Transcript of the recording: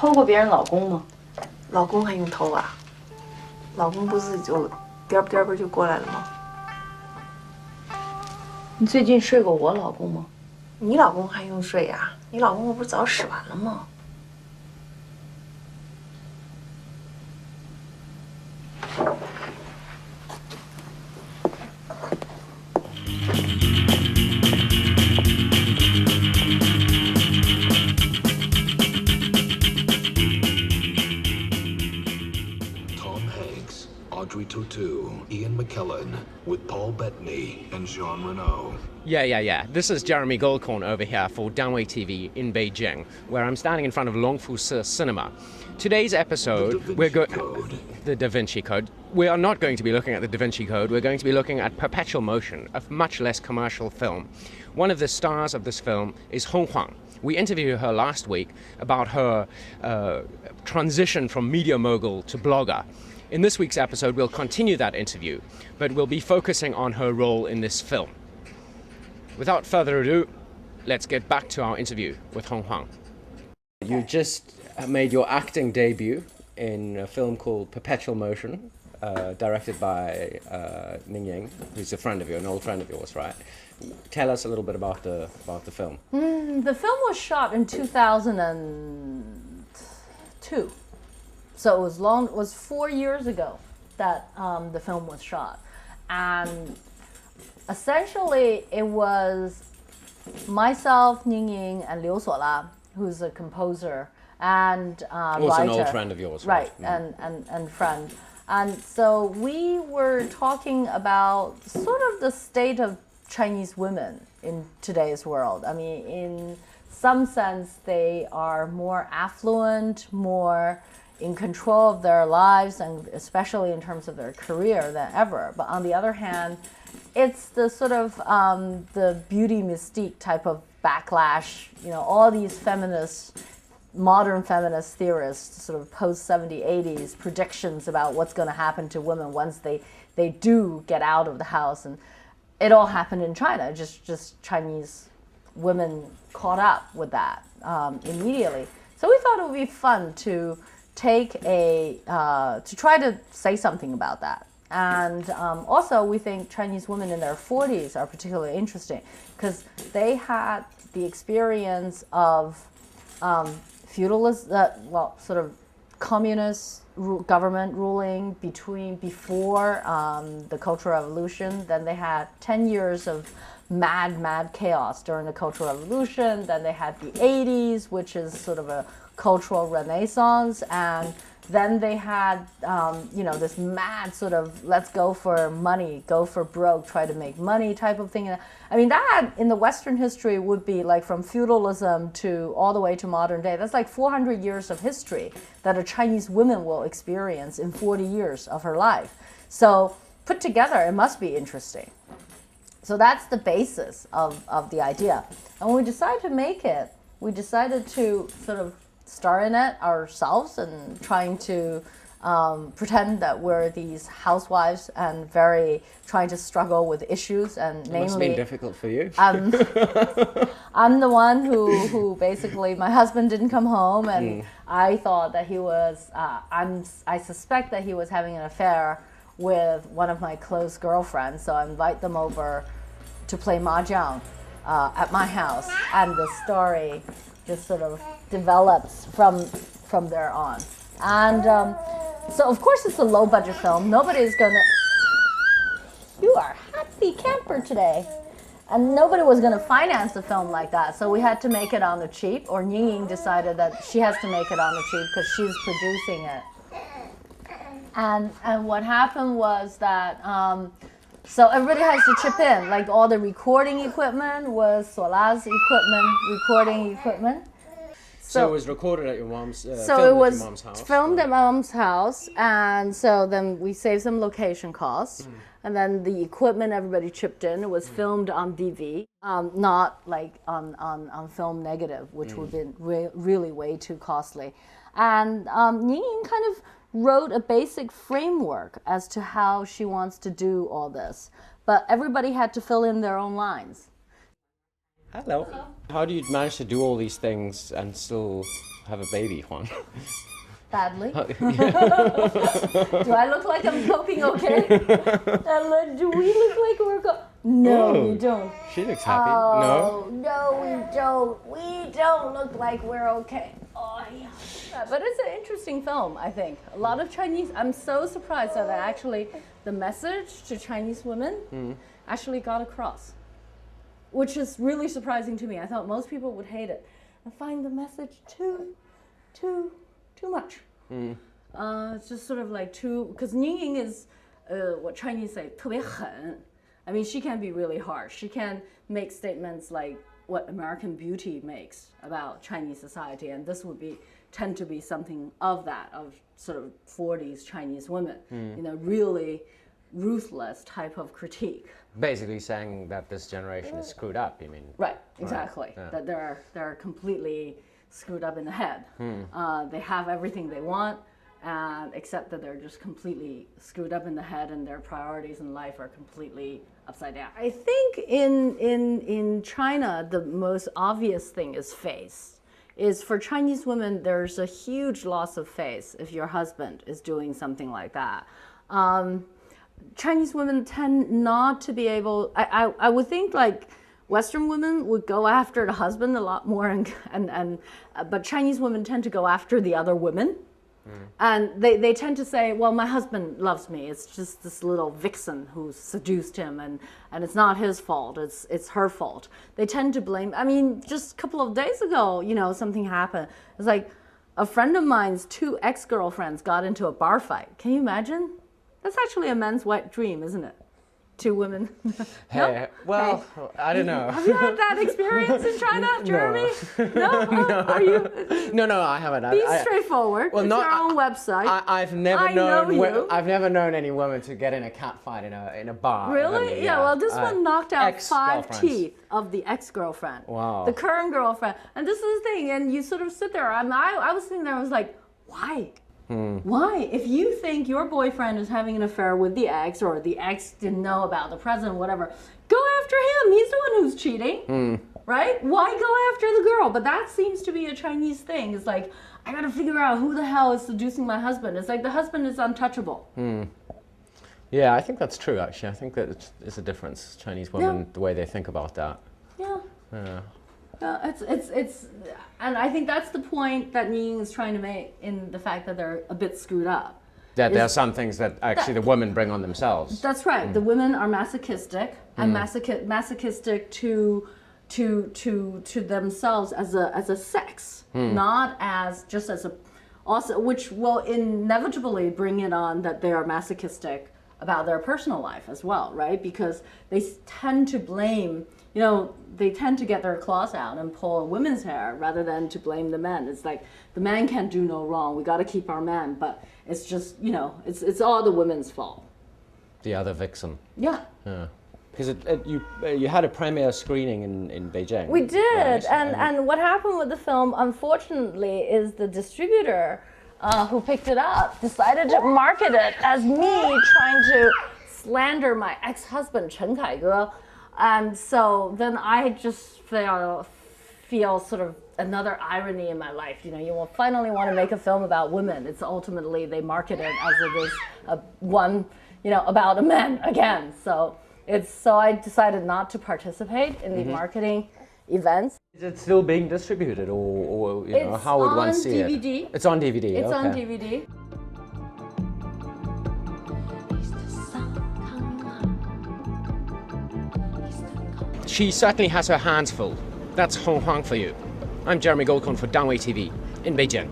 偷过别人老公吗？老公还用偷啊？老公不是就颠吧颠吧就过来了吗？你最近睡过我老公吗？你老公还用睡呀？你老公我不是早使完了吗？Ian McKellen with Paul Bettany and Jean Reno. Yeah. This is Jeremy Goldkorn over here for Danwei TV in Beijing, where I'm standing in front of Longfu Cinema. Today's episode, the Da Vinci Code. We are not going to be looking at the Da Vinci Code. We're going to be looking at Perpetual Motion, a much less commercial film. One of the stars of this film is Hong Huang. We interviewed her last week about her transition from media mogul to blogger. In this week's episode, we'll continue that interview, but we'll be focusing on her role in this film. Without further ado, let's get back to our interview with Hong Huang. You just made your acting debut in a film called Perpetual Motion, directed by Ning Ying, who's a friend of yours, an old friend of yours, right? Tell us a little bit about the film. The film was shot in 2002. So it was 4 years ago that the film was shot. And essentially it was myself, Ning Ying, and Liu Suola, who's a composer and also writer. An old friend of yours. Right, and friend. And so we were talking about sort of the state of Chinese women in today's world. I mean, in some sense, they are more affluent, more in control of their lives, and especially in terms of their career than ever. But on the other hand, it's the sort of the beauty mystique type of backlash. You know, all these modern feminist theorists, sort of post-70s, 80s predictions about what's going to happen to women once they do get out of the house. And it all happened in China, just Chinese women caught up with that immediately. So we thought it would be fun to to try to say something about that. And also we think Chinese women in their 40s are particularly interesting because they had the experience of feudalism, sort of communist government ruling before the Cultural Revolution. Then they had 10 years of mad chaos during the Cultural Revolution. Then they had the 80s, which is sort of a cultural renaissance, and then they had this mad sort of let's go for money, go for broke, try to make money type of thing. I mean, that in the Western history would be like from feudalism to all the way to modern day. That's like 400 years of history that a Chinese woman will experience in 40 years of her life. So put together, it must be interesting. So that's the basis of the idea. And when we decided to make it, we decided to sort of star in it ourselves and trying to pretend that we're these housewives and trying to struggle with issues, and namely, must have been difficult for you. I'm the one who basically, my husband didn't come home, and I thought that he was I suspect that he was having an affair with one of my close girlfriends, so I invite them over to play mahjong at my house, and the story just sort of develops from there on. And so of course it's a low budget film. Nobody's gonna, you are happy camper today. And nobody was gonna finance a film like that. So we had to make it on the cheap, or Ning Ying decided that she has to make it on the cheap because she's producing it. And what happened was that so everybody has to chip in. Like all the recording equipment was Suola's recording equipment. So it was recorded at your mom's. So it was filmed at mom's house, and so then we saved some location costs, and then the equipment everybody chipped in. It was filmed on DV, not like on film negative, which would have been really way too costly. And Ning Ying kind of wrote a basic framework as to how she wants to do all this, but everybody had to fill in their own lines. Hello. How do you manage to do all these things and still have a baby, Huang. Badly. Do I look like I'm coping okay? Do we look like we're No, Oh, we don't. She looks happy. Oh, no, we don't. We don't look like we're okay. Oh, yeah. But it's an interesting film, I think. A lot of Chinese, I'm so surprised that actually the message to Chinese women actually got across, which is really surprising to me. I thought most people would hate it. I find the message too much. It's just sort of like because Ning Ying is what Chinese say, 特别狠. I mean, she can be really harsh. She can make statements like what American Beauty makes about Chinese society, and this would tend to be something of that, of sort of 40s Chinese women, you know, really ruthless type of critique. Basically saying that this generation is screwed up, you mean? Right, exactly. Right, yeah. That they're completely screwed up in the head. They have everything they want, except that they're just completely screwed up in the head, and their priorities in life are completely upside down. I think in China, the most obvious thing is face. Is for Chinese women, there's a huge loss of face if your husband is doing something like that. Chinese women tend not to be able, I would think like Western women would go after the husband a lot more, but Chinese women tend to go after the other women. And they tend to say, well, my husband loves me. It's just this little vixen who seduced him, and it's not his fault. It's her fault. They tend to blame. I mean, just a couple of days ago, you know, something happened. It's like a friend of mine's 2 ex-girlfriends got into a bar fight. Can you imagine? That's actually a man's wet dream, isn't it? 2 women. Hey, well, I don't know. Have you had that experience in China, Jeremy? No. No. Are you? No, I haven't. Be straightforward. Well, it's not, your own website. I've never I know you. I've never known any woman to get in a cat fight in a bar. Really? Yeah. Well, this one knocked out 5 ex-girlfriends. teeth of the ex-girlfriend. Wow. The current girlfriend. And this is the thing. And you sort of sit there. I was sitting there. I was like, why? Why? If you think your boyfriend is having an affair with the ex, or the ex didn't know about the present, whatever, go after him. He's the one who's cheating, right? Why go after the girl? But that seems to be a Chinese thing. It's like, I gotta figure out who the hell is seducing my husband. It's like the husband is untouchable. Yeah, I think that's true, actually. I think that it's a difference, Chinese women, the way they think about that. Yeah. Yeah. It's and I think that's the point that Ning Ying is trying to make in the fact that they're a bit screwed up. That there are some things that actually the women bring on themselves. That's right. The women are masochistic, and masochistic to themselves as a sex, not as just as a also, which will inevitably bring it on that they are masochistic about their personal life as well, right? Because they tend to blame. You know, they tend to get their claws out and pull women's hair rather than to blame the men. It's like the man can't do no wrong. We got to keep our man, but it's just, you know, it's all the women's fault. The other vixen. Yeah. Yeah. Because you had a premiere screening in Beijing. We did, right? and what happened with the film, unfortunately, is the distributor who picked it up decided to market it as me trying to slander my ex-husband Chen Kaige. And so then I just feel sort of another irony in my life. You know, you will finally want to make a film about women. It's ultimately they market it as it is one, you know, about a man again. So I decided not to participate in the marketing events. Is it still being distributed, or you know, how would one see DVD. it? It's on DVD. It's okay. on DVD. She certainly has her hands full. That's Hong Huang for you. I'm Jeremy Goldcorn for Danwei TV in Beijing.